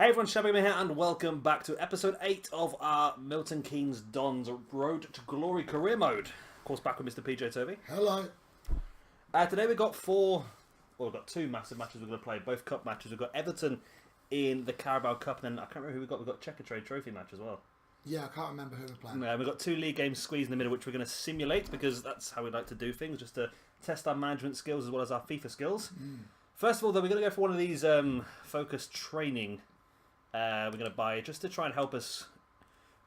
Hey everyone, Shabby here, and welcome back to episode 8 of our Milton Keynes Dons Road to Glory career mode. Of course, back with Mr. PJ Toby. Hello. Today we've got we've got two massive matches we're going to play, both cup matches. We've got Everton in the Carabao Cup, and then I can't remember who we've got Checkatrade Trophy match as well. Yeah, I can't remember who we're playing. We've got two league games squeezed in the middle, which we're going to simulate, because that's how we like to do things, just to test our management skills as well as our FIFA skills. First of all, though, we're going to go for one of these focused training we're going to buy just to try and help us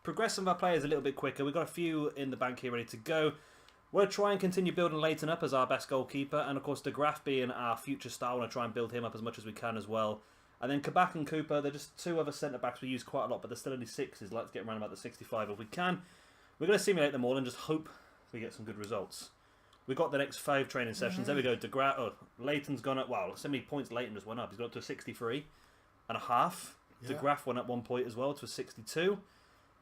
progress some of our players a little bit quicker. We've got a few in the bank here ready to go. We'll try and continue building Leighton up as our best goalkeeper, and of course De Graaf being our future star. I want to try and build him up as much as we can as well. And then Kabak and Cooper, they're just two other centre-backs we use quite a lot, but they're still only sixes. Like to get around about the 65 if we can. We're going to simulate them all and just hope we get some good results. We've got the next 5 training sessions. There we go. De Graaf, Leighton's gone up. Wow, so many points Leighton just went up. He's got up to a 63 and a half. De Graaf went up 1 point as well to a 62.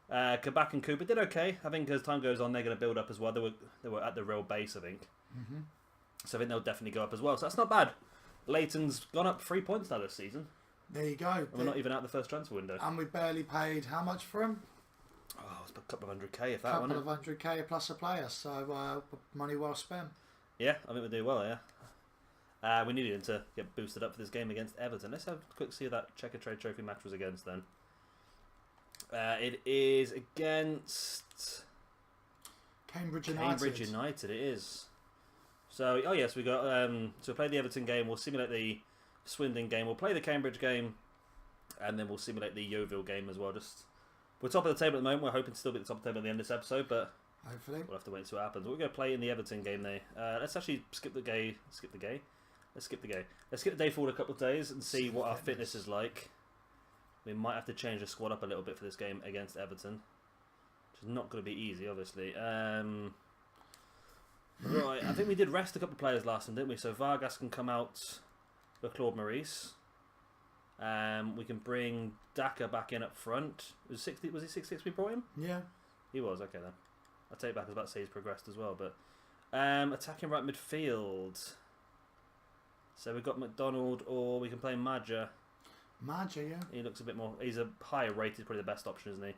Kabak and Cooper did okay. I think as time goes on, they're going to build up as well. They were at the real base, I think. So I think they'll definitely go up as well. So that's not bad. Leighton's gone up 3 points now this season. There you go. And we're not even out the first transfer window. And we barely paid how much for him? Oh, it's a couple of 100k if that A one. couple of 100k plus a player. So money well spent. Yeah, I think we'll do well, yeah. We needed him to get boosted up for this game against Everton. Let's have a quick see who that Checkatrade Trophy match was against then. It is against Cambridge United. Cambridge United, it is. So, oh yes, we got. So we'll play the Everton game, we'll simulate the Swindon game, we'll play the Cambridge game, and then we'll simulate the Yeovil game as well. We're top of the table at the moment, we're hoping to still be at the top of the table at the end of this episode, but hopefully we'll have to wait and see what happens. We're going to play in the Everton game though. Let's actually skip the game. Let's skip the day forward a couple of days and see what our fitness is like. We might have to change the squad up a little bit for this game against Everton, which is not going to be easy, obviously. Right, I think we did rest a couple of players last time, didn't we? So Vargas can come out with Claude Maurice. We can bring Daka back in up front. Was he 66 we brought him? Yeah. He was, okay then. I take it back, I was about to say he's progressed as well, but attacking right midfield. So we've got McDonald, or we can play Madja. Madja, yeah. He looks a bit more. He's a higher rated, probably the best option, isn't he?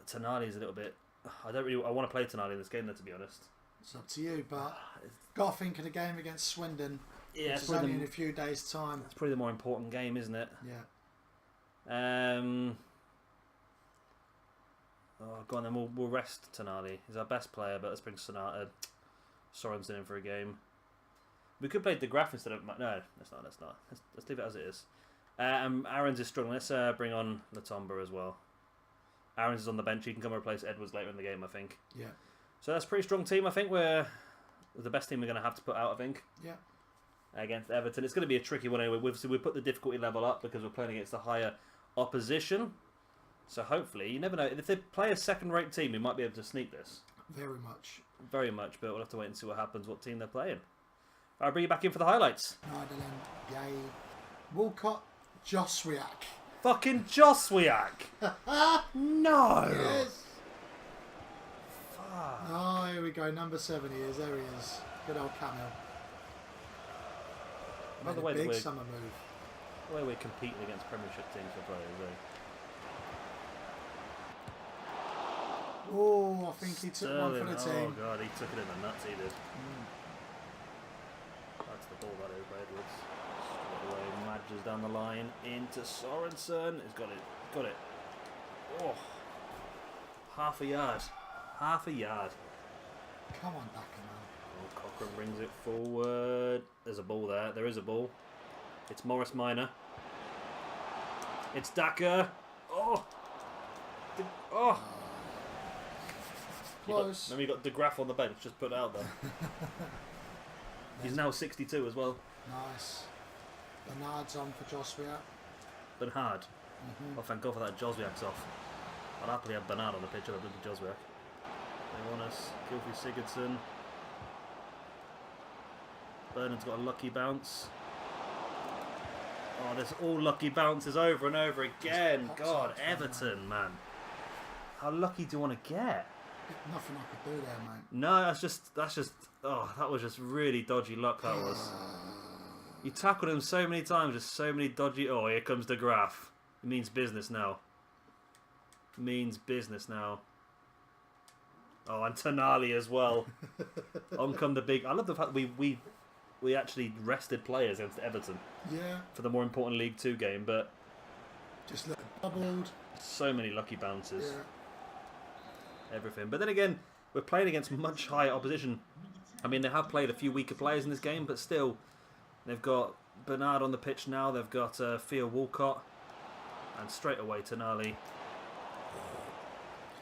Tonali's a little bit. I want to play Tonali in this game, though, to be honest. It's up to you, but got to think of the game against Swindon. Yeah, it's only in a few days' time. It's probably the more important game, isn't it? Yeah. Oh, go on then. We'll rest Tonali. He's our best player, but let's bring Sorensen in for a game. We could play De Graaf instead of... No, let's not. Let's leave it as it is. Aarons is struggling. Let's bring on Latomba as well. Aarons is on the bench. He can come and replace Edwards later in the game, I think. Yeah. So that's a pretty strong team. I think we're the best team we're going to have to put out, I think. Yeah. Against Everton. It's going to be a tricky one anyway. We put the difficulty level up because we're playing against the higher opposition. So hopefully, you never know. If they play a second-rate team, we might be able to sneak this. Very much. Very much, but we'll have to wait and see what happens, what team they're playing. I'll bring you back in for the highlights. Nigel, Yay. Walcott, Joswiak. Fucking Joswiak! No! Yes. Fuck. Oh, here we go. Number 7 he is. There he is. Good old Camille. By the Made way, a big summer move. The way we're competing against Premiership teams for players, Oh, I think he took one for the team. Oh god, he took it in the nuts, he did. That's the ball that is by Edwards. Straight away, Madges down the line into Sorensen. He's got it. Oh, half a yard. Come on, Daka, man. Oh, Cochrane brings it forward. There's a ball there. There is a ball. It's Morris Minor. It's Daka. Oh. Close. Then we got De Graaf on the bench. Just put it out there. He's now 62 as well. Nice. Bernard's on for Joswiak. Bernard. Oh, thank God for that. Joswiak's off. I'd happily have Bernard on the pitch other than Joswiak. They want us. Gylfi Sigurdsson. Bernard's got a lucky bounce. Oh, there's all lucky bounces over and over again. God, Everton, man. How lucky do you want to get? Nothing I could do there, mate. No, that's just. Oh, that was just really dodgy luck. That was. You tackled him so many times, just so many dodgy. Oh, here comes De Graaf. It means business now. Means business now. Oh, and Tonali as well. On come the big... I love the fact that we actually rested players against Everton. Yeah. For the more important League 2 game, but... Just look doubled. So many lucky bounces. Yeah. Everything. But then again, we're playing against much higher opposition. I mean, they have played a few weaker players in this game, but still, they've got Bernard on the pitch now. They've got Theo Walcott. And straight away, Tonali.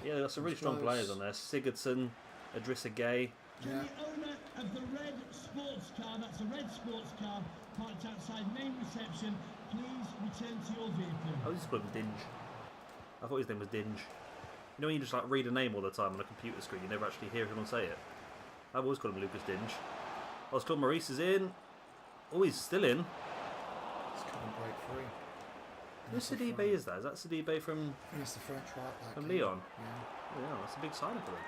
Yeah, they've got some really strong players on there. Sigurdsson, Idrissa Gueye. Yeah. The owner of the red sports car, that's a red sports car, parked outside main reception. Please return to your vehicle. I was just calling him Dinge. I thought his name was Dinge. You know when you just like read a name all the time on a computer screen, you never actually hear someone say it? I've always called him Lucas Dinge. Oh, Claude Maurice is in. Oh, he's still in. It's coming break free. Who's Sidibe is that? Is that Sidibe from... I think it's the French right back. From Lyon? Yeah. Oh, yeah, that's a big signing for them.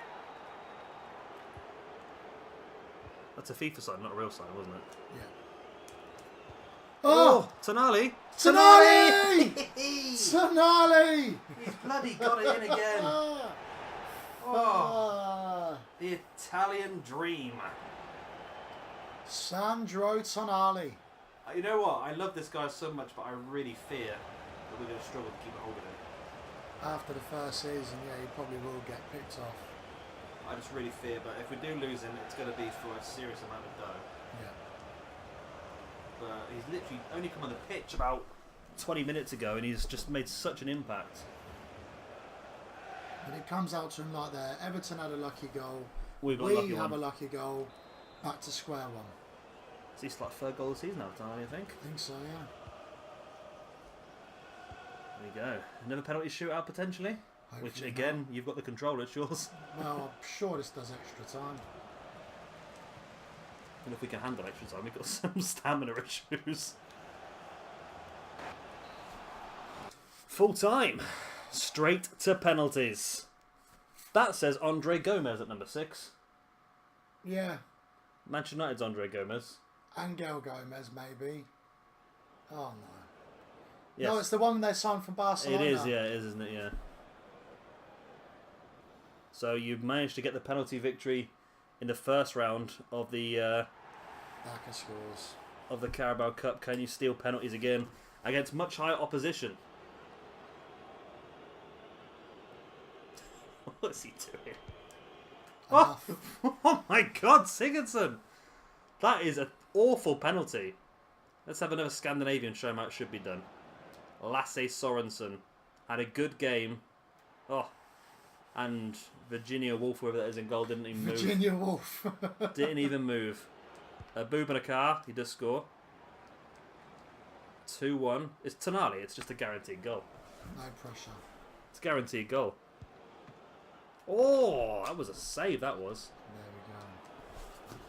That's a FIFA sign, not a real sign, wasn't it? Yeah. Oh! Tonali! Tonali! Tonali! He's bloody got it in again. Oh! The Italian dream. Sandro Tonali. You know what? I love this guy so much, but I really fear that we're going to struggle to keep a hold of him. After the first season, yeah, he probably will get picked off. I just really fear, but if we do lose him, it's going to be for a serious amount of dough. Yeah. But he's literally only come on the pitch about 20 minutes ago, and he's just made such an impact. And it comes out to him like that. Everton had a lucky goal. We have a lucky goal. Back to square one. Is he like third goal of the season now, Tonali, I think? I think so, yeah. There you go. Another penalty shootout potentially. Hopefully Which again, you've got the control. It's yours. Well, I'm sure this does extra time. And if we can handle extra time, we've got some stamina issues. Full time. Straight to penalties. That says Andre Gomez at number 6. Yeah. Manchester United's Andre Gomez. Angel Gomez, maybe. Oh, no. Yes. No, it's the one they signed from Barcelona. It is, yeah, it is, isn't it? Yeah. So you've managed to get the penalty victory in the first round of the Backer scores. of the Carabao Cup. Can you steal penalties again against much higher opposition? What's he doing? Oh, oh my God, Sigurdsson! That is an awful penalty. Let's have another Scandinavian show him how it should be done. Lasse Sorensen had a good game. Oh, and Virginia Woolf, whoever that is in goal, didn't even move. Virginia Woolf. Didn't even move. Boubacar, he does score. 2-1. It's Tonali, it's just a guaranteed goal. No pressure. It's a guaranteed goal. Oh, that was a save, that was. There we go.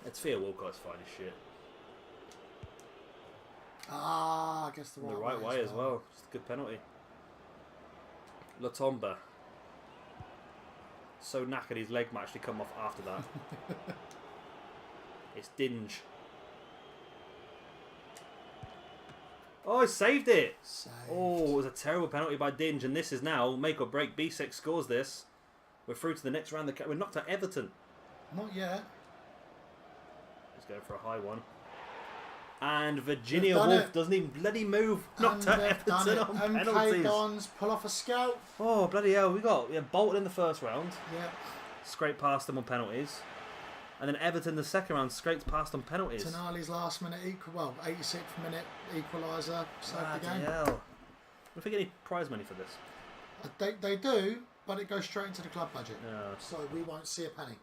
It's Theo Walcott's fine as shit. Ah, I guess the right, way as well. Just a good penalty. Latomba. So knackered his leg might actually come off after that. It's Dinge. Oh, he saved it! Saved. Oh, it was a terrible penalty by Dinge, and this is now make or break. B6 scores this. We're through to the next round. We're knocked out Everton. Not yet. He's going for a high one. And Virginia Woolf doesn't even bloody move. Knocked out Everton on penalties. Dons pull off a scout. Oh, bloody hell. We got Bolton in the first round. Yeah. Scraped past them on penalties. And then Everton the second round scraped past on penalties. Tonali's last minute 86th minute equaliser saved the game. Hell. What if we get any prize money for this? They do, but it goes straight into the club budget. Yeah. So we won't see a penny.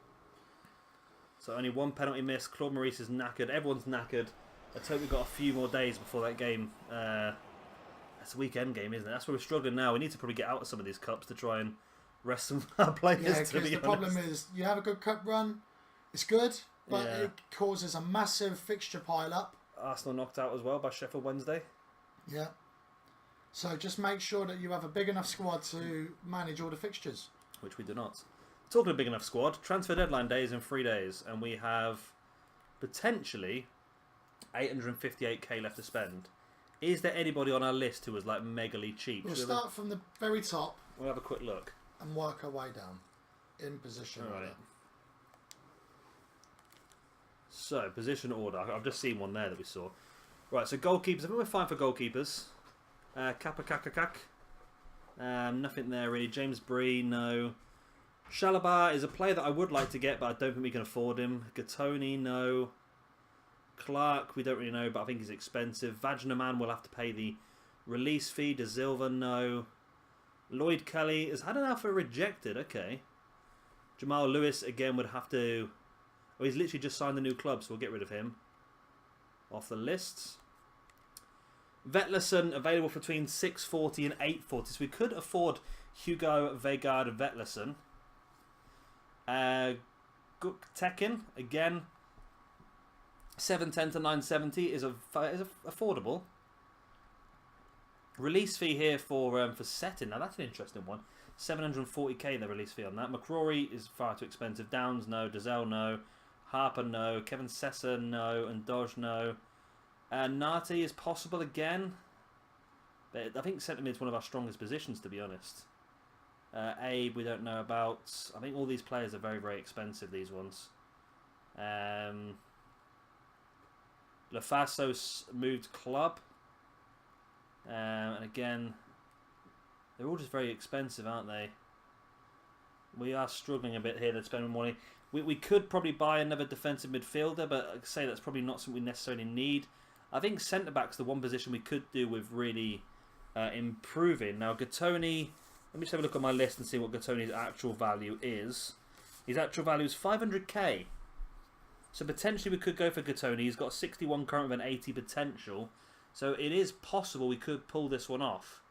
So only one penalty miss. Claude Maurice is knackered. Everyone's knackered. Let's hope we've got a few more days before that game. That's a weekend game, isn't it? That's where we're struggling now. We need to probably get out of some of these cups to try and rest some of our players. Yeah, because the problem is you have a good cup run, it's good, but it causes a massive fixture pile up. Arsenal knocked out as well by Sheffield Wednesday. Yeah. So just make sure that you have a big enough squad to manage all the fixtures. Which we do not. Talking of big enough squad, transfer deadline day is in 3 days, and we have potentially 858k left to spend. Is there anybody on our list who was like megally cheap? We'll start from the very top. We'll have a quick look. And work our way down. In position order. Right. So, position order. I've just seen one there that we saw. Right, so goalkeepers. I think we're fine for goalkeepers. Kappa. Nothing there really. James Bree, no. Chalobah is a player that I would like to get, but I don't think we can afford him. Gattoni, no. Clark, we don't really know, but I think he's expensive. Vaginaman will have to pay the release fee. De Silva, no. Lloyd Kelly has had an alpha rejected, okay. Jamal Lewis, again, would have to... Oh, he's literally just signed the new club, so we'll get rid of him. Off the lists. Vetlerson, available for between 640 and 840, so we could afford Hugo Vegard Vetlerson. Guk Tekin, again, 710 to 970 is affordable. Release fee here for Settin. Now that's an interesting one. 740k the release fee on that. McCrory is far too expensive. Downs no. Dazelle no. Harper no. Kevin Sessa no. And Dodge no. Nati is possible again. But I think centre mid's one of our strongest positions, to be honest. Abe we don't know about. I think all these players are very, very expensive, these ones. LaFasos moved club. And again, they're all just very expensive, aren't they? We are struggling a bit here to spend money. We could probably buy another defensive midfielder, but I'd say that's probably not something we necessarily need. I think centre-back's the one position we could do with really improving. Now, Gattoni, let me just have a look at my list and see what Gattoni's actual value is. His actual value is 500k. So potentially we could go for Gattoni. He's got 61 current with an 80 potential. So it is possible we could pull this one off.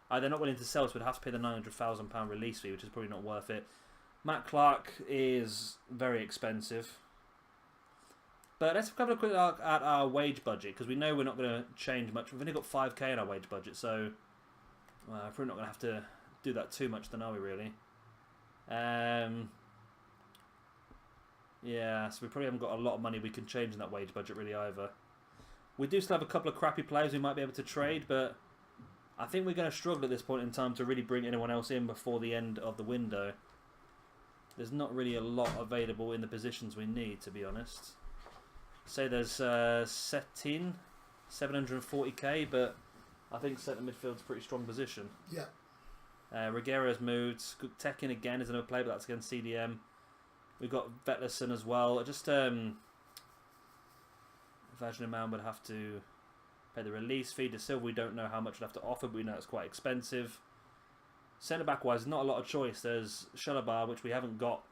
They're not willing to sell, so we'd have to pay the £900,000 release fee, which is probably not worth it. Matt Clark is very expensive. But let's have a quick look at our wage budget, because we know we're not going to change much. We've only got 5k in our wage budget, so we're probably not going to have to do that too much then, are we really? Yeah, so we probably haven't got a lot of money we can change in that wage budget really either. We do still have a couple of crappy players we might be able to trade, but I think we're going to struggle at this point in time to really bring anyone else in before the end of the window. There's not really a lot available in the positions we need, to be honest. Say there's Settin, 740k, but I think centre midfield's a pretty strong position. Yeah. Reguera's moved. Tekin again is another player, but that's against CDM. We've got Vetlerson as well. Just Vaginaman would have to pay the release fee. De Silva, we don't know how much we'll have to offer, but we know it's quite expensive. Centre-back wise, not a lot of choice. There's Chalobah, which we haven't got.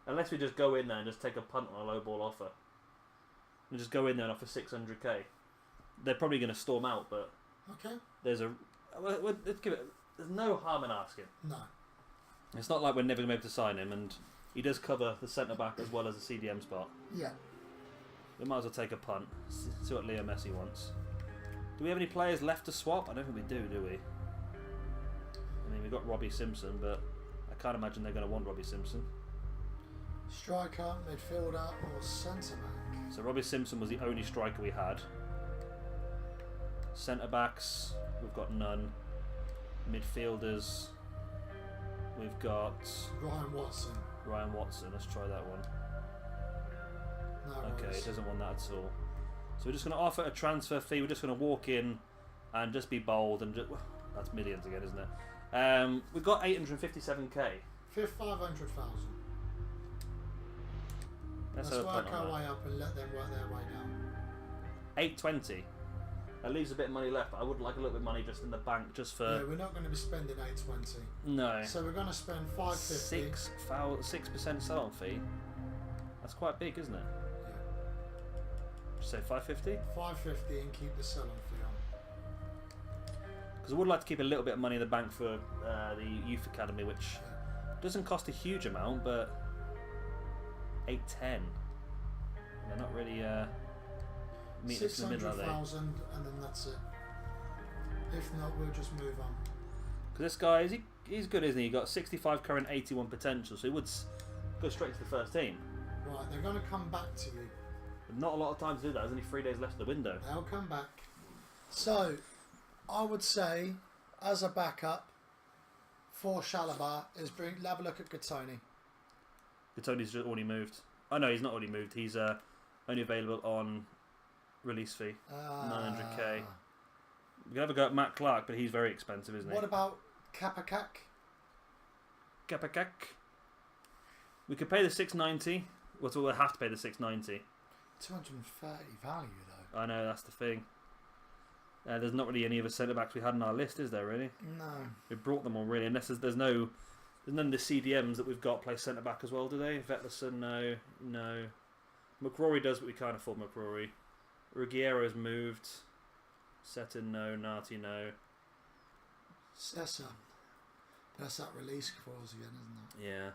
Unless we just go in there and just take a punt on a low ball offer. And just go in there and offer 600k. They're probably going to storm out, but okay. There's let's give it. There's no harm in asking. No. It's not like we're never going to be able to sign him, and he does cover the centre-back as well as the CDM spot. Yeah. We might as well take a punt. See what Leo Messi wants. Do we have any players left to swap? I don't think we do we? I mean, we've got Robbie Simpson, but I can't imagine they're going to want Robbie Simpson. Striker, midfielder, or centre-back? So Robbie Simpson was the only striker we had. Centre-backs, we've got none. Midfielders, we've got... Ryan Watson, let's try that one. No okay, worries. he doesn't want that at all. So we're just going to offer a transfer fee. We're just going to walk in and just be bold. And just, well, that's millions again, isn't it? We've got 857k. 500,000. Let's work our way up and let them work their way down. 820. That leaves a bit of money left, but I would like a little bit of money just in the bank, just for... Yeah, we're not going to be spending 820. No. So we're going to spend 550. 6% sell-on fee. That's quite big, isn't it? Yeah. Did you say 550? 550 and keep the sell-on fee on. Because I would like to keep a little bit of money in the bank for the youth academy, which doesn't cost a huge amount, but 810. They're not really meeting us in the middle, are they? 600,000 and then that's it. If not, we'll just move on. Because this guy, he's good, isn't he? He got 65 current, 81 potential, so he would go straight to the first team. Right, they're going to come back to you. Not a lot of time to do that. There's only 3 days left of the window. They'll come back. So, I would say, as a backup for Chalobah, have a look at Gattoni. Gattoni's just already moved. Oh no, he's not already moved. He's only available on release fee, 900k. We can have a go at Matt Clark, but he's very expensive, isn't he? What about Kapakak? Kapakak. We could pay the 690. Well, we'll have to pay the 690. 230 value though. I know, that's the thing. There's not really any other centre backs we had on our list, is there? Really? No. We brought them all really, unless there's none of the CDMs that we've got play centre back as well, do they? Vetlerson, no. McCrory does, but we can't afford McCrory. Ruggiera's moved. Seton, no. Nati, no. Sessa. That's that release clause again, isn't it? Yeah.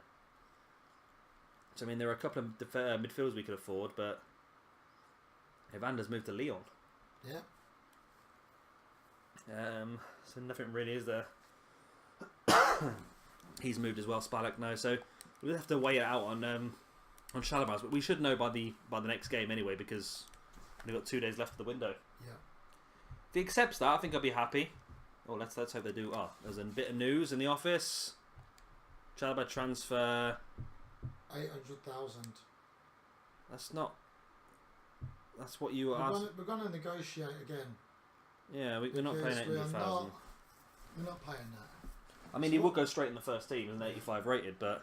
So I mean, there are a couple of midfielders we could afford, but Evander's moved to Lyon. Yeah. So nothing really is there. He's moved as well. Spalak no. So we'll have to weigh it out on Chalobah, but we should know by the next game anyway, because we've got 2 days left of the window. Yeah. If he accepts that, I think I'll be happy. Oh, let's hope they do. Oh, there's a bit of news in the office. Chalobah transfer. 800,000. That's not. That's what you were asking. We're going to negotiate again. Yeah, we're not paying 800,000. We're not paying that. I mean, he would go straight in the first team as an 85 rated, but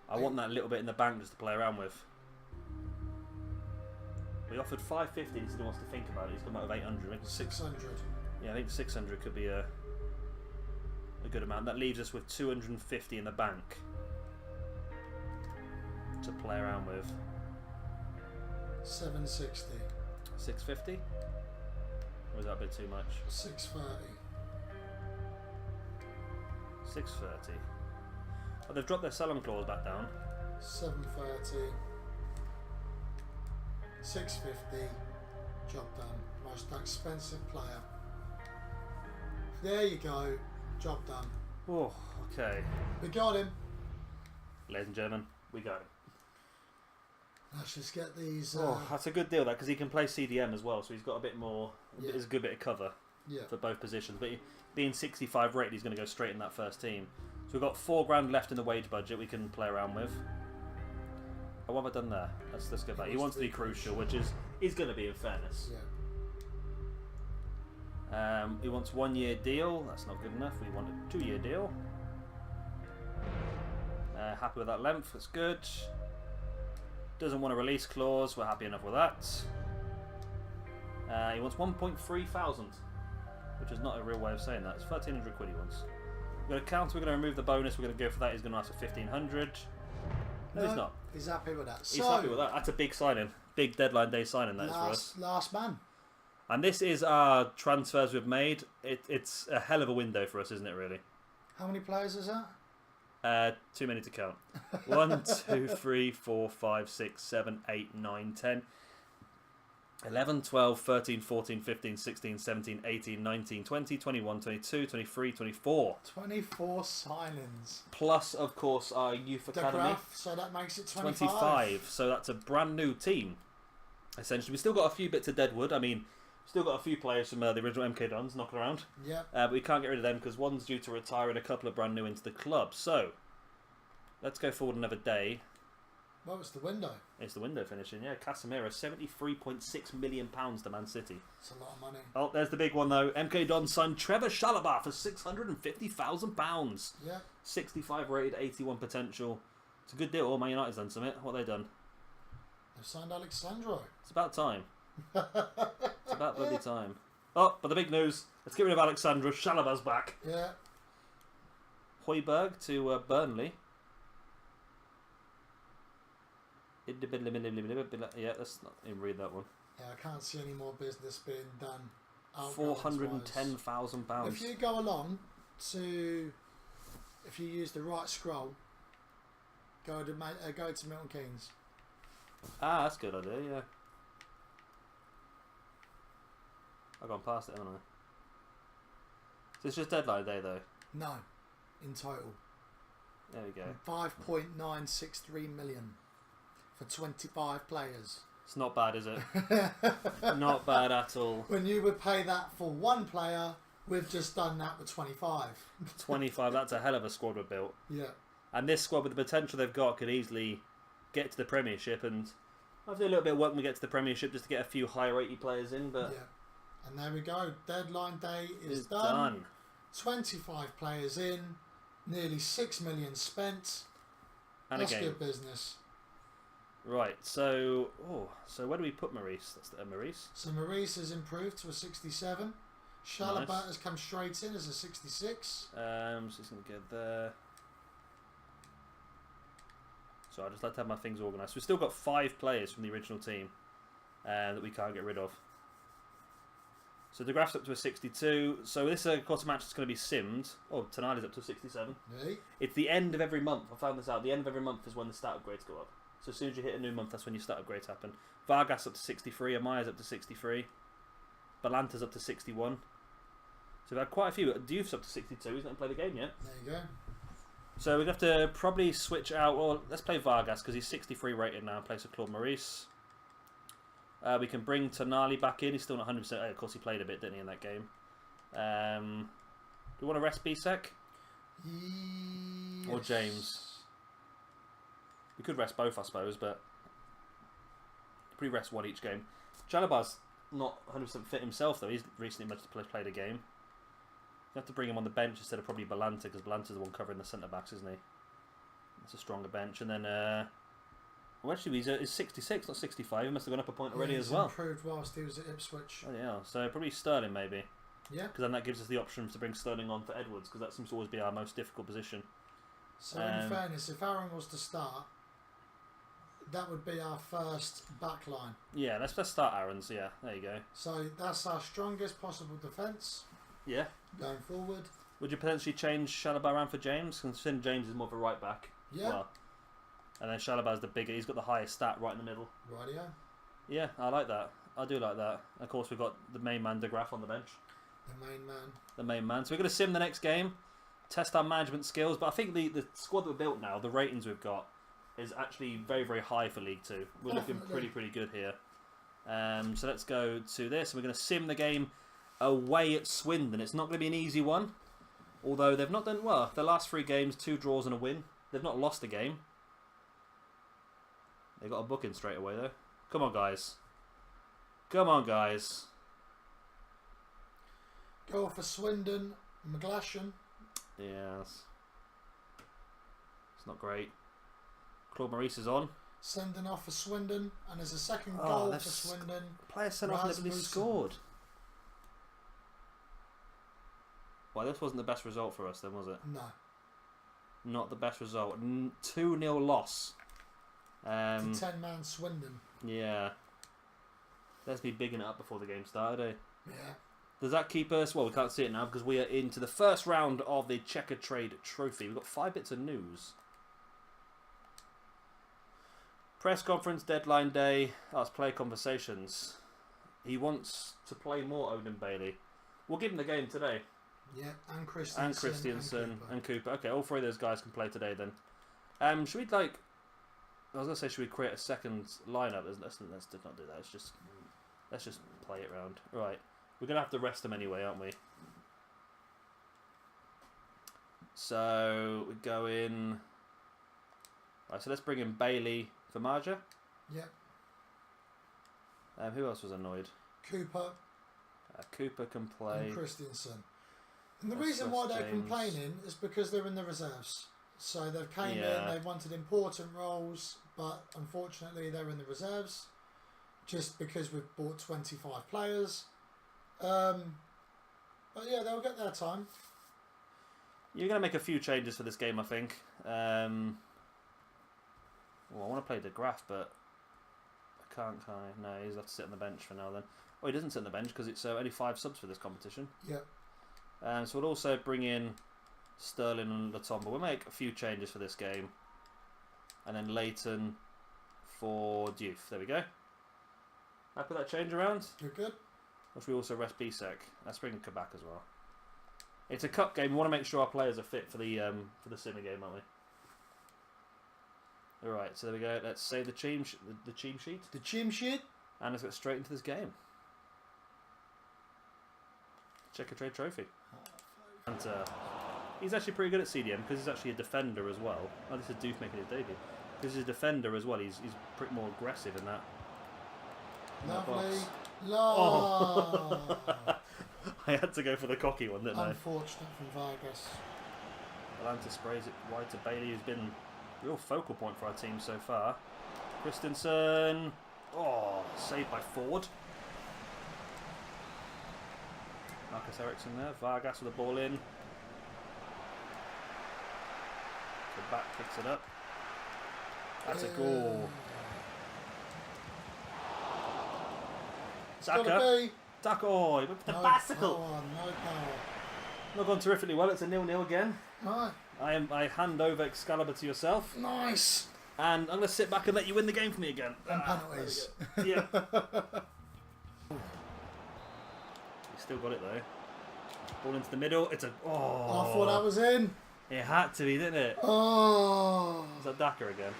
I want that little bit in the bank just to play around with. We offered 550, so he wants to think about it. He's come out of 800. 600. Yeah, I think 600 could be a good amount. That leaves us with 250 in the bank to play around with. 760. 650? Or is that a bit too much? 630. 630. Oh, they've dropped their sell-on clause back down. 730. 650. Job done. Most expensive player. There you go. Job done. Oh, okay. We got him. Ladies and gentlemen, we go. Let's just get these. That's a good deal, that, because he can play CDM as well, so he's got a bit more. Yeah. There's a good bit of cover for both positions. But being 65 rated, he's going to go straight in that first team. So we've got £4,000 left in the wage budget we can play around with. Oh, what have I done there? Let's go back. He wants to be crucial, which is going to be, in fairness. Yeah. He wants 1 year deal. That's not good enough. We want a 2 year deal. Happy with that length. That's good. Doesn't want a release clause. We're happy enough with that. He wants 1.3 thousand, which is not a real way of saying that. It's 1,300 quid he wants. We're going to counter. We're going to remove the bonus. We're going to go for that. He's going to ask for 1,500. No, he's not. He's happy with that. He's happy with that. That's a big signing. Big deadline day signing, that is for us. Last man. And this is our transfers we've made. It's a hell of a window for us, isn't it, really? How many players is that? Too many to count. 1, 2, 3, 4, 5, 6, 7, 8, 9, 10, 11, 12, 13, 14, 15, 16, 17, 18, 19, 20, 21, 22, 23, 24. 24 signings. Plus, of course, our youth academy. So that makes it 25. 25. So that's a brand new team, essentially. We've still got a few bits of deadwood. I mean, still got a few players from the original MK Dons knocking around. Yeah. But we can't get rid of them because one's due to retire and a couple are brand new into the club. So, let's go forward another day. Well, it's the window. It's the window finishing, yeah. Casemiro, £73.6 million to Man City. It's a lot of money. Oh, there's the big one though. MK Dons signed Trevor Chalobah for £650,000. Yeah. 65 rated, 81 potential. It's a good deal. Man United's done something. What have they done? They've signed Alexandro. It's about time. It's about bloody time. Oh, but the big news. Let's get rid of Alexandra. Chalobah's back. Yeah. Højbjerg to Burnley. Yeah, let's not even read that one. Yeah, I can't see any more business being done. £410,000. If you go along to, if you use the right scroll, go to Milton Keynes. Ah, that's a good idea, yeah. I've gone past it, haven't I? So it's just deadline day, though? No, in total. There we go. 5.963 million for 25 players. It's not bad, is it? Not bad at all. When you would pay that for one player, we've just done that with 25. 25, that's a hell of a squad we've built. Yeah. And this squad, with the potential they've got, could easily get to the Premiership. And I'll do a little bit of work when we get to the Premiership just to get a few high-rated players in. But yeah. And there we go. Deadline day is done. 25 players in. Nearly 6 million spent. And That's again, good business. Right, so where do we put Maurice? That's Maurice. So Maurice has improved to a 67. Chalobah Nice. has come straight in as a 66. So he's going to get there. So I just like to have my things organised. We've still got 5 players from the original team that we can't get rid of. So De Graaf's up to a 62. So this is a quarter match that's going to be simmed. Oh, Tonali's up to a 67. Hey. It's the end of every month. I found this out. The end of every month is when the stat upgrades go up. So as soon as you hit a new month, that's when your stat upgrades happen. Vargas up to 63. Amaya's up to 63. Balanta's up to 61. So we've had quite a few. Diouf's up to 62. He's not played the game yet. There you go. So we're going to have to probably switch out. Well, let's play Vargas because he's 63 rated now in place of Claude Maurice. We can bring Tonali back in. He's still not 100%. Oh, of course, he played a bit, didn't he, in that game? Do we want to rest Bisek? Yes. Or James? We could rest both, I suppose, but probably rest one each game. Chalobah's not 100% fit himself, though. He's recently played a game. You have to bring him on the bench instead of probably Balanta, because Balanta's the one covering the centre-backs, isn't he? That's a stronger bench. And then, well, actually, he's 66, not 65. He must have gone up a point already as well. He's improved whilst he was at Ipswich. Oh, yeah. So probably Sterling, maybe. Yeah. Because then that gives us the option to bring Sterling on for Edwards, because that seems to always be our most difficult position. So in fairness, if Aaron was to start, that would be our first back line. Yeah, let's start Aaron's. Yeah, there you go. So that's our strongest possible defence. Yeah. Going forward. Would you potentially change Chalobah around for James? Considering James is more of a right back. Yeah. Well, and then Chalobah's the bigger. He's got the highest stat right in the middle. Rightio. Yeah, I like that. I do like that. Of course, we've got the main man, De Graaf, on the bench. The main man. The main man. So we're going to sim the next game, test our management skills. But I think the squad that we've built now, the ratings we've got, is actually very, very high for League 2. We're looking pretty good here. So let's go to this. We're going to sim the game away at Swindon. It's not going to be an easy one. Although they've not done well. Their last 3 games, 2 draws and a win. They've not lost a game. They got a booking straight away though. Come on, guys. Come on, guys. Goal for Swindon, McGlashan. Yes. It's not great. Claude Maurice is on. Sending off for Swindon, and there's a second Oh, goal for that's- Swindon. Player sent off and Rasmussen. nobody scored. Well, this wasn't the best result for us then, was it? No. Not the best result. 2-0 loss. To 10-man Swindon. Yeah. Let's be bigging it up before the game started, eh? Yeah. Does that keep us? Well, we can't see it now because we are into the first round of the Checkatrade Trophy. We've got 5 bits of news. Press conference, deadline day. That's player conversations. He wants to play more, Odin Bailey. We'll give him the game today. Yeah, and Christiansen. And Christiansen and and Cooper. Okay, all 3 of those guys can play today then. Should we I was gonna say, should we create a second lineup? Let's not do that. Let's just play it round. Right, we're gonna have to rest them anyway, aren't we? So we go in. Right, so let's bring in Bailey for Marja. Yep. Who else was annoyed? Cooper Cooper can play. and Christiansen. And the That's reason why they're James. complaining is because they're in the reserves. So they've came in, they wanted important roles, but unfortunately they're in the reserves. Just because we've bought 25 players. But yeah, they'll get their time. You're going to make a few changes for this game, I think. Well, I want to play De Graaf, but I can't, can I? No, he's have to sit on the bench for now then. Oh, he doesn't sit on the bench because it's only 5 subs for this competition. Yep. So we'll also bring in Sterling and Latomba. We'll make a few changes for this game. And then Leighton for Diouf. There we go. I put that change around. You're good. Or should we also rest Bisek? Let's bring Kabak as well. It's a cup game. We want to make sure our players are fit for the Simmer game, aren't we? Alright, so there we go. Let's save the team sheet. The team sheet. And let's get straight into this game. Checkatrade Trophy. And he's actually pretty good at CDM because he's actually a defender as well. Oh, this is Doof making his debut. Because he's a defender as well. He's pretty more aggressive in that. Lovely. Oh. I had to go for the cocky one, didn't I? Unfortunate from Vargas. Atlanta sprays it wide to Bailey, who's been a real focal point for our team so far. Christensen. Oh, saved by Ford. Marcus Ericsson there. Vargas with the ball in. The back picks it up. That's a goal. Saka. Saka. Oh, he went for the bicycle. No power. Not gone terrifically well. It's a 0-0 again. Right. I hand over Excalibur to yourself. Nice. And I'm going to sit back and let you win the game for me again. And penalties. Yeah. He still got it though. Ball into the middle. It's a... Oh. I thought that was in. It had to be, didn't it? Oh. Is that Daka again?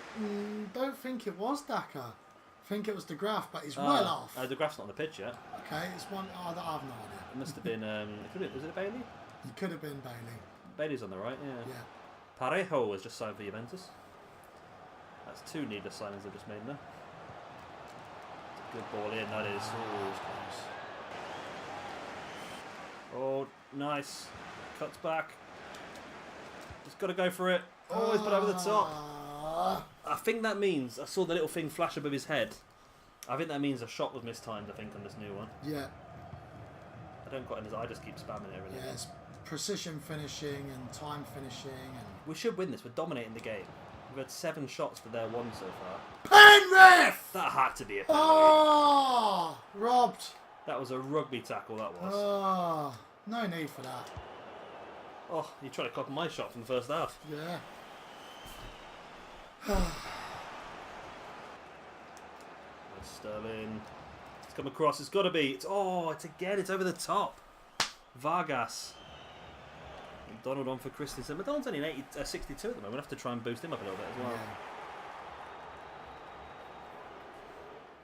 Don't think it was Daka. I think it was De Graaf, but he's well off. De Graaf's not on the pitch yet. Okay, it's one... Oh, I have no idea. It must have been... was it Bailey? It could have been Bailey. Bailey's on the right, yeah. Yeah. Parejo has just signed for Juventus. That's two needless signings they've just made there. It's a good ball in, that is. Oh, nice. Cuts back. Just got to go for it. Oh, he's put over the top. I think that means... I saw the little thing flash above his head. I think that means a shot was mistimed, I think, on this new one. Yeah. I don't quite understand. I just keep spamming it. Really. Yeah, it's precision finishing and time finishing. And We should win this. We're dominating the game. We've had 7 shots for their 1 so far. Penrith! That had to be a penalty. Oh! Robbed. That was a rugby tackle, that was. Oh, no need for that. Oh, you tried to copy my shot from the first half. Yeah. Sterling. It's come across. It's got to be. It's over the top. Vargas. McDonald on for Christensen. McDonald's only an 62 at the moment. We'll have to try and boost him up a little bit as well. Yeah.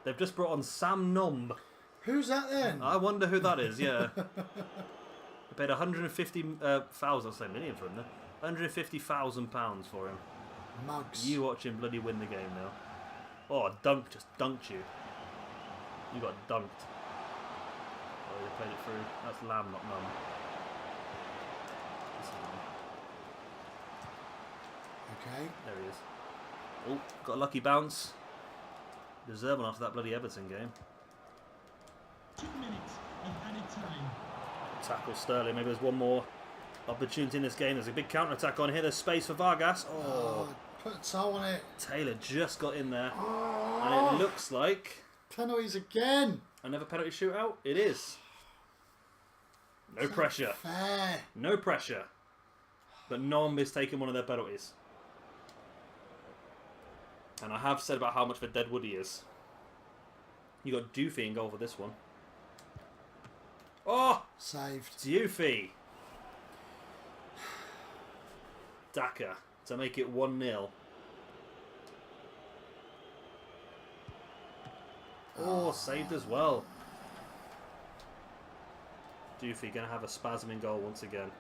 They've just brought on Sam Nom. Who's that then? I wonder who that is, yeah. They paid 150,000, I'll say million for him there. £150,000 for him. Mugs. You watch him bloody win the game now. Oh, a dunk just dunked you. You got dunked. Oh, they played it through. That's Lamb, not Mum. This is Mum. Okay. There he is. Oh, got a lucky bounce. Deserving after that bloody Everton game. 2 minutes of added time. Tackle Sterling. Maybe there's one more opportunity in this game. There's a big counter-attack on here. There's space for Vargas. Oh, put a toe on it. Taylor just got in there. Oh. And it looks like Penalties again. another penalty shootout. It is. No pressure. Fair. No pressure. But Nom is taking one of their penalties. And I have said about how much of a deadwood he is. You got Doofy in goal for this one. Oh! Saved. Doofy. Daka to make it 1-0. Oh, saved as well. Doofy going to have a spasm in goal once again.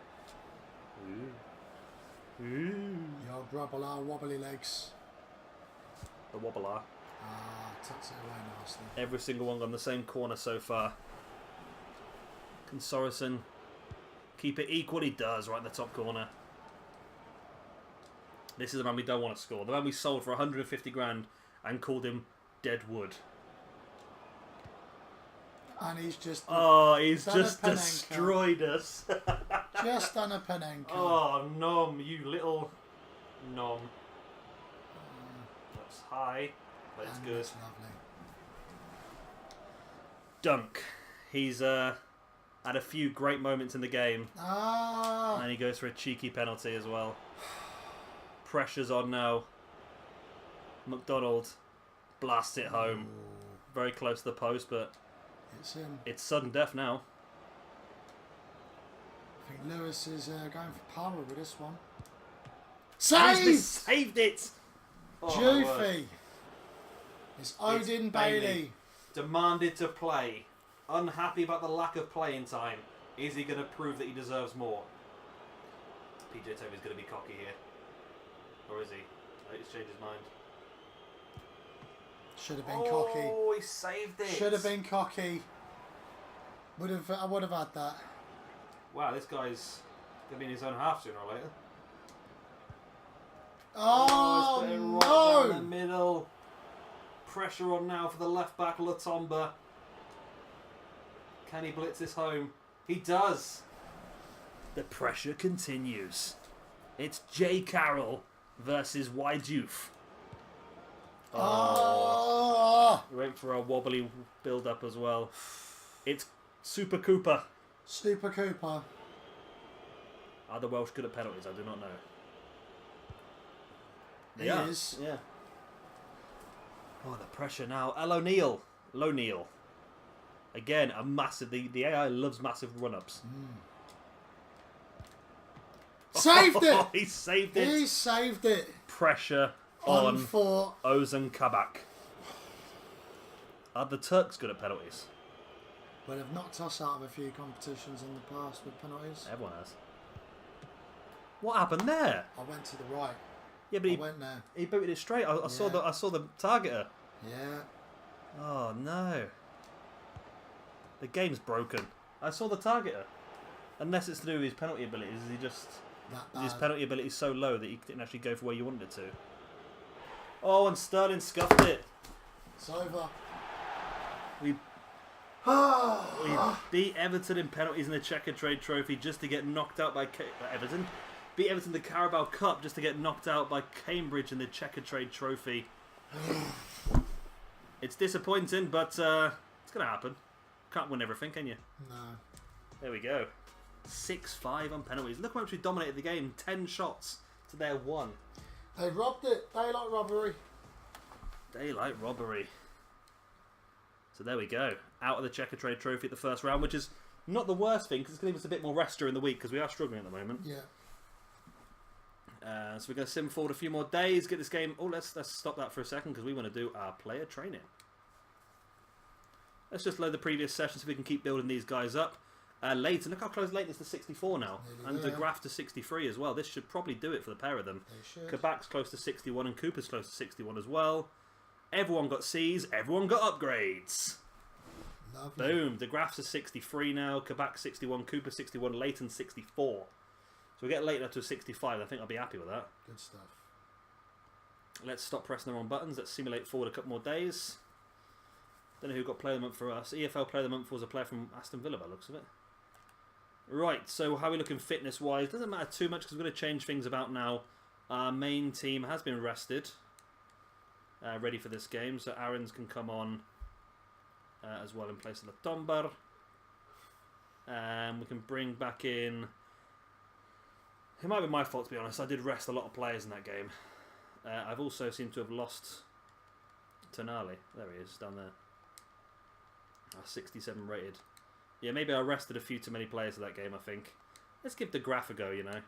Ooh. Ooh. Your grubbler wobbly legs. The wobbler. Tucks it away nicely. Every single one on the same corner so far. Can Sorensen keep it equal? He does, right in the top corner. This is the man we don't want to score. The man we sold for 150 grand and called him Deadwood. And he's just... Oh, he's just destroyed us. Just done a Penenka. Oh, Nom, you little Nom. That's high, but it's good. That's lovely. Dunk. He's had a few great moments in the game. And he goes for a cheeky penalty as well. Pressure's on now. McDonald blasts it home. Very close to the post, but it's sudden death now. I think Lewis is going for power with this one. Saved! Saved it! Juffy. It's Odin Bailey. Demanded to play. Unhappy about the lack of playing time. Is he going to prove that he deserves more? PJ Toby's going to be cocky here. Or is he? Oh, he's changed his mind. Should have been cocky. Oh, he saved it. Should have been cocky. I would have had that. Wow, this guy's going to be in his own half sooner or later. Oh, it's no! Right down the middle. Pressure on now for the left back, Latomba. Can he blitz this home? He does. The pressure continues. It's Jay Carroll versus Ydoof. Oh! We went for a wobbly build-up as well. It's Super Cooper. Super Cooper. Are the Welsh good at penalties? I do not know. He is. Yeah. Oh, the pressure now. El O'Neill. L'O'Neill. Again, a massive... The AI loves massive run-ups. Saved it! He saved it. He saved it. Pressure On on for... Ozan Kabak. Are the Turks good at penalties? Well, they've knocked us out of a few competitions in the past with penalties. Everyone has. What happened there? I went to the right. Yeah, but I went there. he booted it straight. I saw the targeter. Yeah. Oh no. The game's broken. I saw the targeter. Unless it's to do with his penalty abilities, his penalty ability is so low that he didn't actually go for where you wanted it to. Oh, and Sterling scuffed it. It's over. We beat Everton in penalties in the Checkatrade Trophy just to get knocked out by Everton. Beat Everton in the Carabao Cup just to get knocked out by Cambridge in the Checkatrade Trophy. It's disappointing, but it's going to happen. Can't win everything, can you? No. There we go. 6-5 on penalties. Look how much we dominated the game. 10 shots to their 1. They robbed it. Daylight robbery. Daylight robbery. So there we go. Out of the Checkatrade Trophy at the first round, which is not the worst thing because it's going to give us a bit more rest during the week because we are struggling at the moment. Yeah. So we're going to sim forward a few more days, get this game... Oh, let's stop that for a second because we want to do our player training. Let's just load the previous session so we can keep building these guys up. Leighton, look how close Leighton is to 64 now. And De Graaf to 63 as well. This should probably do it for the pair of them. Kabak's close to 61 and Cooper's close to 61 as well. Everyone got C's, everyone got upgrades. Lovely. Boom. De Graaf's to 63 now, Kabak 61, Cooper 61, Leighton 64. So we get Leighton up to 65. I think I'll be happy with that. Good stuff. Let's stop pressing the wrong buttons. Let's simulate forward a couple more days. Don't know who got player of the month for us. EFL player of the month was a player from Aston Villa by the looks of it. Right, so how are we looking fitness-wise? Doesn't matter too much because we're going to change things about now. Our main team has been rested. Ready for this game. So Aaron's can come on as well in place of the Tomber. We can bring back in... It might be my fault, to be honest. I did rest a lot of players in that game. I've also seemed to have lost Tonali. There he is, down there. 67 rated. Yeah, maybe I rested a few too many players in that game, I think. Let's give De Graaf a go, you know.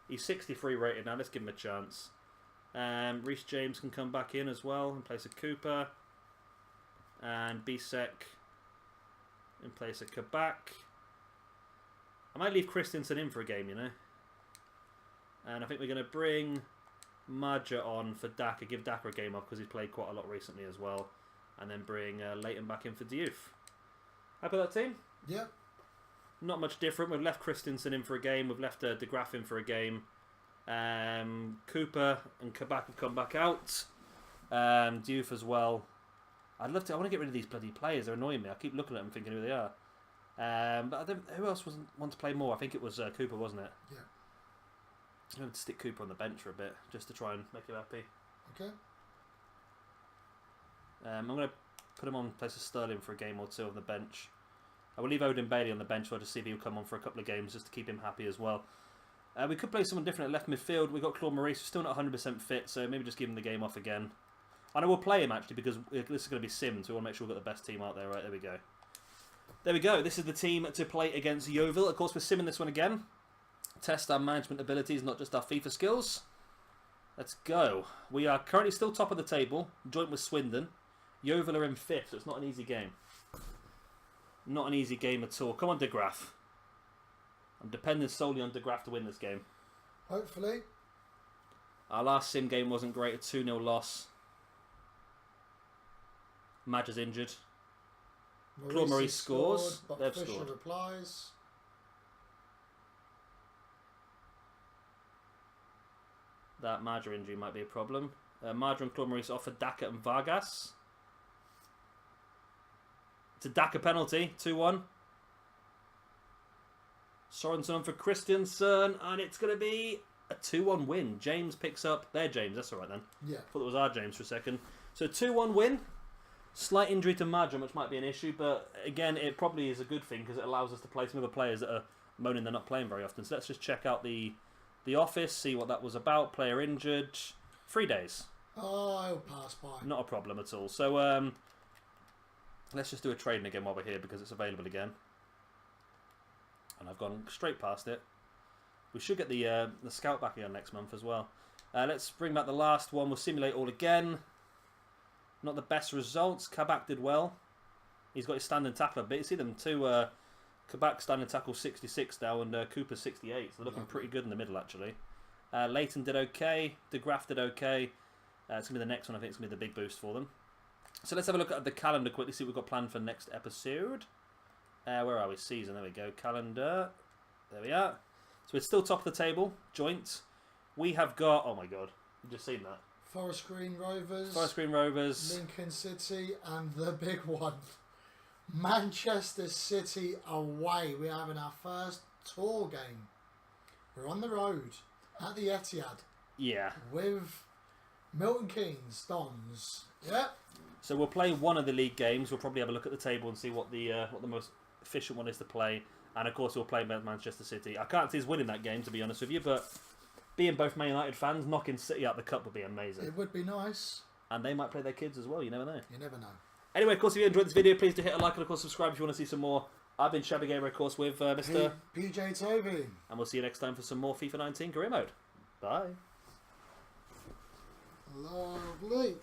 He's 63 rated now. Let's give him a chance. Reece James can come back in as well in place of Cooper. And Bisek in place of Kabak. I might leave Christensen in for a game, you know. And I think we're going to bring Maja on for Daka. Give Daka a game off because he's played quite a lot recently as well. And then bring Leighton back in for Diouf. Happy with that team? Yep. Not much different. We've left Christensen in for a game. We've left De Graaf in for a game. Cooper and Kabak have come back out. Diouf as well. I want to get rid of these bloody players. They're annoying me. I keep looking at them thinking who they are. But who else want to play more? I think it was Cooper, wasn't it? Yeah. I'm going to stick Cooper on the bench for a bit, just to try and make him happy. Okay. I'm going to put him on in place of Sterling for a game or two on the bench. I will leave Odin Bailey on the bench, so I'll just see if he'll come on for a couple of games, just to keep him happy as well. We could play someone different at left midfield. We've got Claude Maurice, who's still not 100% fit, so maybe just give him the game off again. And I will play him, actually, because this is going to be simmed, so we want to make sure we've got the best team out there. Right, there we go. There we go. This is the team to play against Yeovil. Of course, we're simming this one again. Test our management abilities, not just our FIFA skills. Let's go. We are currently still top of the table, joint with Swindon. Yeovil are in 5th, so it's not an easy game. Not an easy game at all. Come on, De Graaf. I'm depending solely on De Graaf to win this game. Hopefully. Our last sim game wasn't great, a 2-0 loss. Madge is injured. Claude Maurice scores. But They've Fisher scored. replies. That Madge injury might be a problem. Madge and Claude Maurice offered Daka and Vargas. It's a Daka penalty, 2-1. Sorensen on for Christiansen, and it's going to be a 2-1 win. James picks up their James, that's alright then. Yeah. Thought it was our James for a second. So 2-1 win. Slight injury to Madge, which might be an issue, but again, it probably is a good thing because it allows us to play some other players that are moaning they're not playing very often. So let's just check out the office, see what that was about. Player injured. 3 days. Oh, I'll pass by. Not a problem at all. So let's just do a trading again while we're here because it's available again. And I've gone straight past it. We should get the scout back again next month as well. Let's bring back the last one. We'll simulate all again. Not the best results. Kabak did well. He's got his standing tackle a bit. You see them two. Kabak standing tackle 66 now and Cooper 68. So they're looking pretty good in the middle actually. Leighton did okay. De Graaf did okay. It's going to be the next one. I think it's going to be the big boost for them. So let's have a look at the calendar quickly. See what we've got planned for next episode. Where are we? Season. There we go. Calendar. There we are. So we're still top of the table. Joint. We have got... Oh my god. You've just seen that. Forest Green Rovers. Forest Green Rovers. Lincoln City. And the big one. Manchester City away. We're having our first tour game. We're on the road. At the Etihad. Yeah. With Milton Keynes Dons. Yep. So we'll play one of the league games. We'll probably have a look at the table and see what the most efficient one is to play. And of course we'll play Manchester City. I can't see us winning that game to be honest with you, but being both Man United fans, knocking City out the cup would be amazing. It would be nice. And they might play their kids as well, you never know. You never know. Anyway, of course, if you enjoyed this video, please do hit a like and of course subscribe if you want to see some more. I've been Shabby Gamer, of course, with Mr. PJ Toby. And we'll see you next time for some more FIFA 19 career mode. Bye. Lovely.